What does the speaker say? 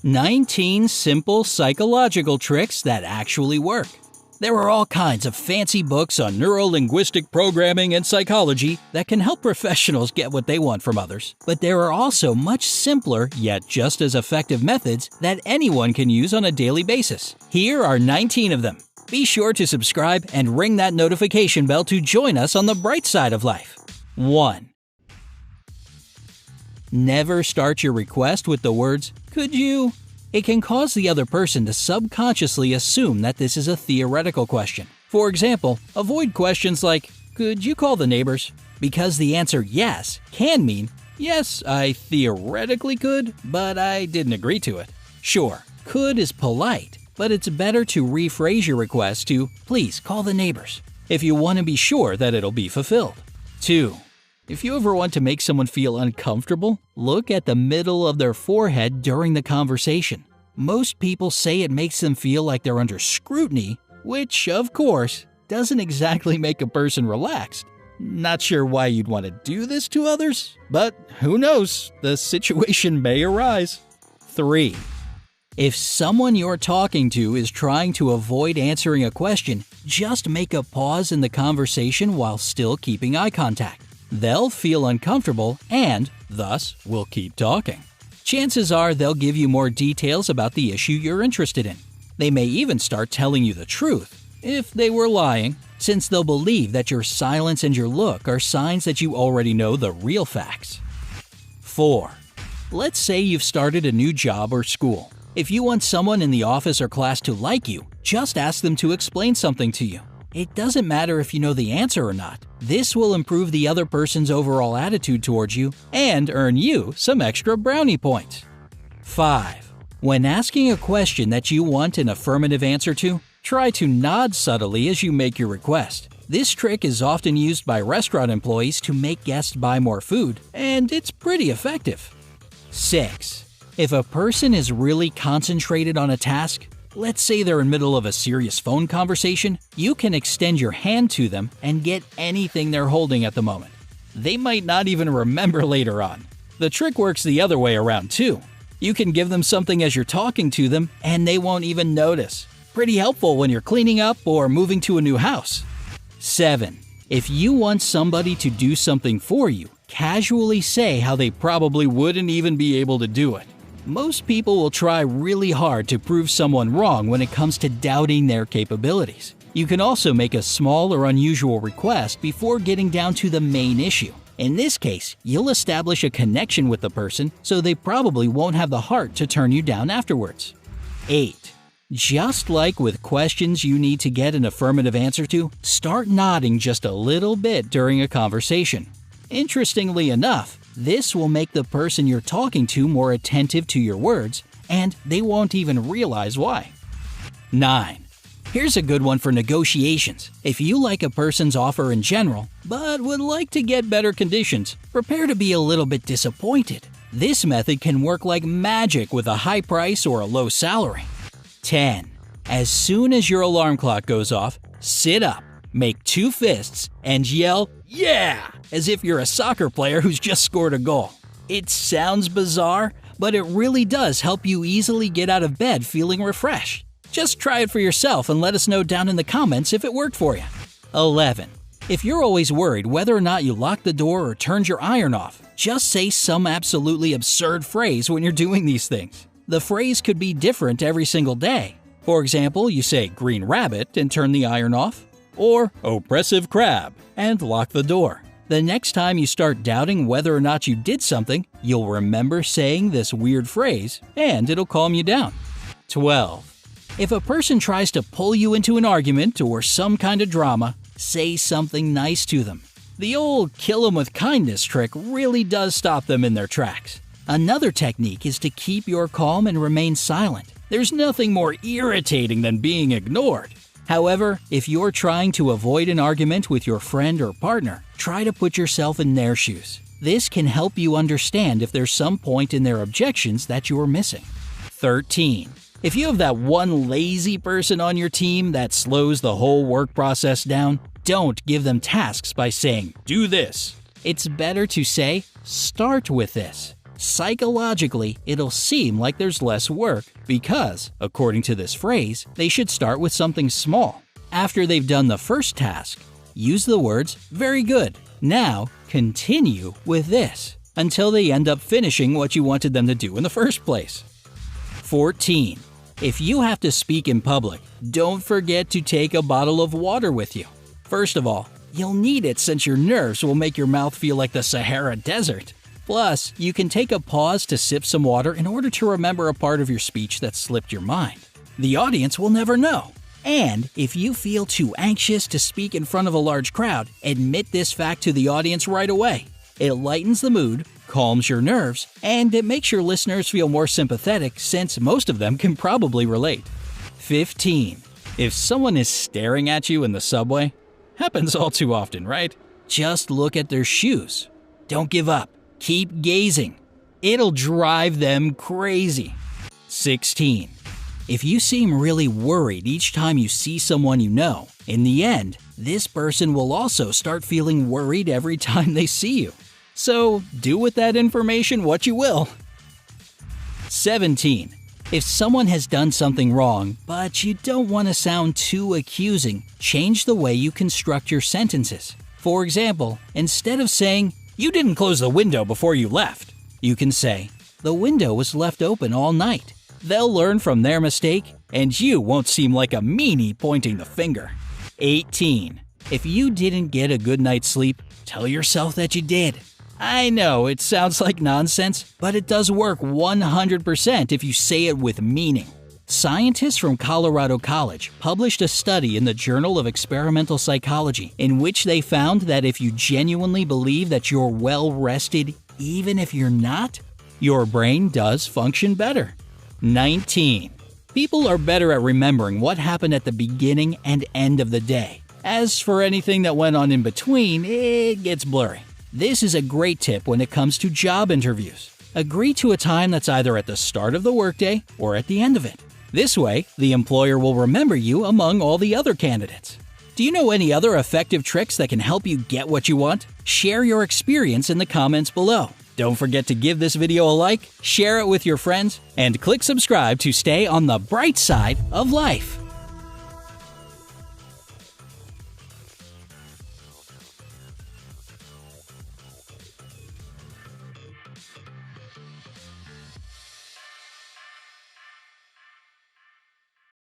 19 simple psychological tricks that actually work. There are all kinds of fancy books on neuro-linguistic programming and psychology that can help professionals get what they want from others. But there are also much simpler, yet just as effective methods that anyone can use on a daily basis. Here are 19 of them. Be sure to subscribe and ring that notification bell to join us on the bright side of life. 1. Never start your request with the words, "Could you?" It can cause the other person to subconsciously assume that this is a theoretical question. For example, avoid questions like, "Could you call the neighbors?" Because the answer yes can mean, "Yes, I theoretically could, but I didn't agree to it." Sure, could is polite, but it's better to rephrase your request to, "Please call the neighbors," if you want to be sure that it'll be fulfilled. 2. If you ever want to make someone feel uncomfortable, look at the middle of their forehead during the conversation. Most people say it makes them feel like they're under scrutiny, which, of course, doesn't exactly make a person relaxed. Not sure why you'd want to do this to others, but who knows, the situation may arise. 3. If someone you're talking to is trying to avoid answering a question, just make a pause in the conversation while still keeping eye contact. They'll feel uncomfortable and, thus, will keep talking. Chances are they'll give you more details about the issue you're interested in. They may even start telling you the truth, if they were lying, since they'll believe that your silence and your look are signs that you already know the real facts. 4. Let's say you've started a new job or school. If you want someone in the office or class to like you, just ask them to explain something to you. It doesn't matter if you know the answer or not. This will improve the other person's overall attitude towards you and earn you some extra brownie points. 5. When asking a question that you want an affirmative answer to, try to nod subtly as you make your request. This trick is often used by restaurant employees to make guests buy more food, and it's pretty effective. 6. If a person is really concentrated on a task, let's say they're in the middle of a serious phone conversation, you can extend your hand to them and get anything they're holding at the moment. They might not even remember later on. The trick works the other way around too. You can give them something as you're talking to them and they won't even notice. Pretty helpful when you're cleaning up or moving to a new house. 7. If you want somebody to do something for you, casually say how they probably wouldn't even be able to do it. Most people will try really hard to prove someone wrong when it comes to doubting their capabilities. You can also make a small or unusual request before getting down to the main issue. In this case, you'll establish a connection with the person, so they probably won't have the heart to turn you down afterwards. 8. Just like with questions you need to get an affirmative answer to, start nodding just a little bit during a conversation. Interestingly enough, this will make the person you're talking to more attentive to your words, and they won't even realize why. 9. Here's a good one for negotiations. If you like a person's offer in general, but would like to get better conditions, prepare to be a little bit disappointed. This method can work like magic with a high price or a low salary. 10. As soon as your alarm clock goes off, sit up, make 2 fists, and yell, "Yeah!" as if you're a soccer player who's just scored a goal. It sounds bizarre, but it really does help you easily get out of bed feeling refreshed. Just try it for yourself and let us know down in the comments if it worked for you. 11. If you're always worried whether or not you locked the door or turned your iron off, just say some absolutely absurd phrase when you're doing these things. The phrase could be different every single day. For example, you say "green rabbit" and turn the iron off, or "oppressive crab" and lock the door. The next time you start doubting whether or not you did something, you'll remember saying this weird phrase, and it'll calm you down. 12. If a person tries to pull you into an argument or some kind of drama, say something nice to them. The old "kill 'em with kindness" trick really does stop them in their tracks. Another technique is to keep your calm and remain silent. There's nothing more irritating than being ignored. However, if you're trying to avoid an argument with your friend or partner, try to put yourself in their shoes. This can help you understand if there's some point in their objections that you're missing. 13. If you have that one lazy person on your team that slows the whole work process down, don't give them tasks by saying, "Do this." It's better to say, "Start with this." Psychologically, it'll seem like there's less work because, according to this phrase, they should start with something small. After they've done the first task, use the words, "Very good. Now, continue with this," until they end up finishing what you wanted them to do in the first place. 14. If you have to speak in public, don't forget to take a bottle of water with you. First of all, you'll need it since your nerves will make your mouth feel like the Sahara Desert. Plus, you can take a pause to sip some water in order to remember a part of your speech that slipped your mind. The audience will never know. And if you feel too anxious to speak in front of a large crowd, admit this fact to the audience right away. It lightens the mood, calms your nerves, and it makes your listeners feel more sympathetic since most of them can probably relate. 15. If someone is staring at you in the subway, happens all too often, right? Just look at their shoes. Don't give up. Keep gazing. It'll drive them crazy. 16. If you seem really worried each time you see someone you know, in the end, this person will also start feeling worried every time they see you. So, do with that information what you will. 17. If someone has done something wrong, but you don't want to sound too accusing, change the way you construct your sentences. For example, instead of saying, "You didn't close the window before you left," you can say, "The window was left open all night." They'll learn from their mistake, and you won't seem like a meanie pointing the finger. 18. If you didn't get a good night's sleep, tell yourself that you did. I know it sounds like nonsense, but it does work 100% if you say it with meaning. Scientists from Colorado College published a study in the Journal of Experimental Psychology in which they found that if you genuinely believe that you're well rested even if you're not, your brain does function better. 19. People are better at remembering what happened at the beginning and end of the day. As for anything that went on in between, it gets blurry. This is a great tip when it comes to job interviews. Agree to a time that's either at the start of the workday or at the end of it. This way, the employer will remember you among all the other candidates. Do you know any other effective tricks that can help you get what you want? Share your experience in the comments below. Don't forget to give this video a like, share it with your friends, and click subscribe to stay on the bright side of life.